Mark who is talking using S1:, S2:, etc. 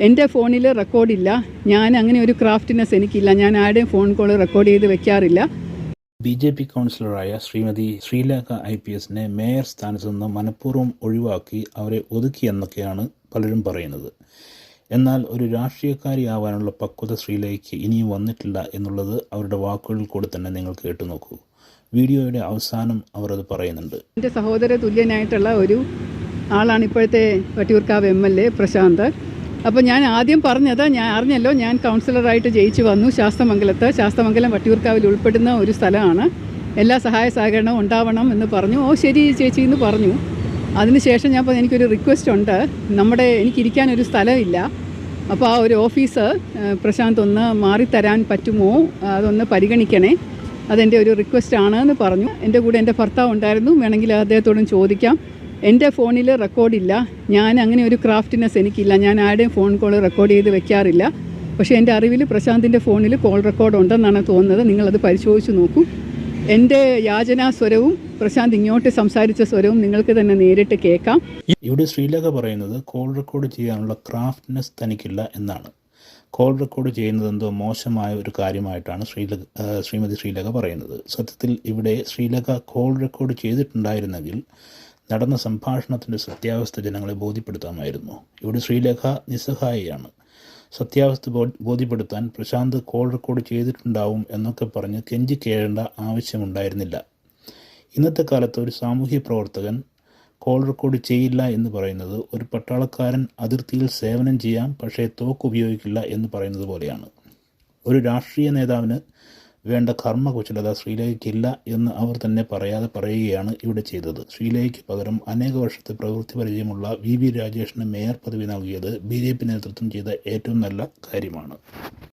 S1: എൻ്റെ ഫോണിൽ റെക്കോർഡില്ല. ഞാൻ അങ്ങനെ ഒരു ക്രാഫ്റ്റിനെസ് എനിക്കില്ല. ഞാൻ ആരുടെയും ഫോൺ കോൾ റെക്കോർഡ് ചെയ്ത് വെക്കാറില്ല.
S2: BJP കൗൺസിലറായ ശ്രീമതി ശ്രീലേഖ IPS മേയർ സ്ഥാനത്ത് നിന്ന് മനഃപൂർവ്വം ഒഴിവാക്കി അവരെ ഒതുക്കിയെന്നൊക്കെയാണ് പലരും പറയുന്നത്. എന്നാൽ ഒരു രാഷ്ട്രീയക്കാരിയാവാനുള്ള പക്വത ശ്രീലേഖയ്ക്ക് ഇനിയും വന്നിട്ടില്ല എന്നുള്ളത് അവരുടെ വാക്കുകളിൽ കൂടെ തന്നെ നിങ്ങൾ കേട്ടു നോക്കൂ. വീഡിയോയുടെ അവസാനം അവർ അത് പറയുന്നുണ്ട്.
S1: എൻ്റെ സഹോദര തുല്യനായിട്ടുള്ള ഒരു ആളാണ് ഇപ്പോഴത്തെ വട്ടിയൂർക്കാവ് MLA പ്രശാന്ത്. അപ്പോൾ ഞാൻ ആദ്യം പറഞ്ഞത്, ഞാൻ അറിഞ്ഞല്ലോ, ഞാൻ കൗൺസിലറായിട്ട് ജയിച്ചു വന്നു ശാസ്തമംഗലം വട്ടിയൂർക്കാവിൽ ഉൾപ്പെടുന്ന ഒരു സ്ഥലമാണ്. എല്ലാ സഹായ സഹകരണവും ഉണ്ടാവണം എന്ന് പറഞ്ഞു. ഓ ശരി ചേച്ചി എന്ന് പറഞ്ഞു. അതിനുശേഷം ഞാൻ എനിക്കൊരു റിക്വസ്റ്റ് ഉണ്ട്. എനിക്കിരിക്കാനൊരു സ്ഥലമില്ല. അപ്പോൾ ആ ഒരു ഓഫീസ് പ്രശാന്ത് ഒന്ന് മാറിത്തരാൻ പറ്റുമോ, അതൊന്ന് പരിഗണിക്കണേ, അതെൻ്റെ ഒരു റിക്വസ്റ്റാണ് എന്ന് പറഞ്ഞു. എൻ്റെ കൂടെ എൻ്റെ ഭർത്താവ് ഉണ്ടായിരുന്നു. വേണമെങ്കിൽ അദ്ദേഹത്തോടും ചോദിക്കാം. എൻ്റെ ഫോണിൽ റെക്കോർഡില്ല. ഞാൻ അങ്ങനെ ഒരു ക്രാഫ്റ്റിനെസ് എനിക്കില്ല. ഞാൻ ആരുടെയും ഫോൺ കോൾ റെക്കോർഡ് ചെയ്ത് വെക്കാറില്ല. പക്ഷേ എൻ്റെ അറിവിൽ പ്രശാന്തിൻ്റെ ഫോണിൽ കോൾ റെക്കോർഡ് ഉണ്ടെന്നാണ് തോന്നുന്നത്. നിങ്ങളത് പരിശോധിച്ച് നോക്കൂ. എൻ്റെ യാചനാ സ്വരവും പ്രശാന്ത് ഇങ്ങോട്ട് സംസാരിച്ച സ്വരവും നിങ്ങൾക്ക് തന്നെ നേരിട്ട് കേൾക്കാം.
S2: ഇവിടെ ശ്രീലേഖ പറയുന്നത് കോൾ റെക്കോർഡ് ചെയ്യാനുള്ള ക്രാഫ്റ്റ്നെസ് തനിക്കില്ല എന്നാണ്. കോൾ റെക്കോർഡ് ചെയ്യുന്നത് എന്തോ മോശമായ ഒരു കാര്യമായിട്ടാണ് ശ്രീമതി ശ്രീലേഖ പറയുന്നത്. സത്യത്തിൽ ഇവിടെ ശ്രീലേഖ കോൾ റെക്കോർഡ് ചെയ്തിട്ടുണ്ടായിരുന്നെങ്കിൽ നടന്ന സംഭാഷണത്തിൻ്റെ സത്യാവസ്ഥ ജനങ്ങളെ ബോധ്യപ്പെടുത്താമായിരുന്നു. ഇവിടെ ശ്രീലേഖ നിസ്സഹായിയാണ്. സത്യാവസ്ഥ ബോധ്യപ്പെടുത്താൻ പ്രശാന്ത് കോൾ റെക്കോർഡ് ചെയ്തിട്ടുണ്ടാവും എന്നൊക്കെ പറഞ്ഞ് കെഞ്ചിക്കേഴേണ്ട ആവശ്യമുണ്ടായിരുന്നില്ല. ഇന്നത്തെ കാലത്ത് ഒരു സാമൂഹ്യ പ്രവർത്തകൻ കോൾ റെക്കോർഡ് ചെയ്യില്ല എന്ന് പറയുന്നത് ഒരു പട്ടാളക്കാരൻ അതിർത്തിയിൽ സേവനം ചെയ്യാം പക്ഷേ തോക്ക് ഉപയോഗിക്കില്ല എന്ന് പറയുന്നത് പോലെയാണ്. ഒരു രാഷ്ട്രീയ നേതാവിന് വേണ്ട കർമ്മകുശലത ശ്രീലേഖയ്ക്കില്ല എന്ന് അവർ തന്നെ പറയാതെ പറയുകയാണ് ഇവിടെ ചെയ്തത്. ശ്രീലേഖയ്ക്ക് പകരം അനേക വർഷത്തെ പ്രവൃത്തി പരിചയമുള്ള VV രാജേഷിന് മേയർ പദവി നൽകിയത് BJP നേതൃത്വം ചെയ്ത ഏറ്റവും നല്ല കാര്യമാണ്.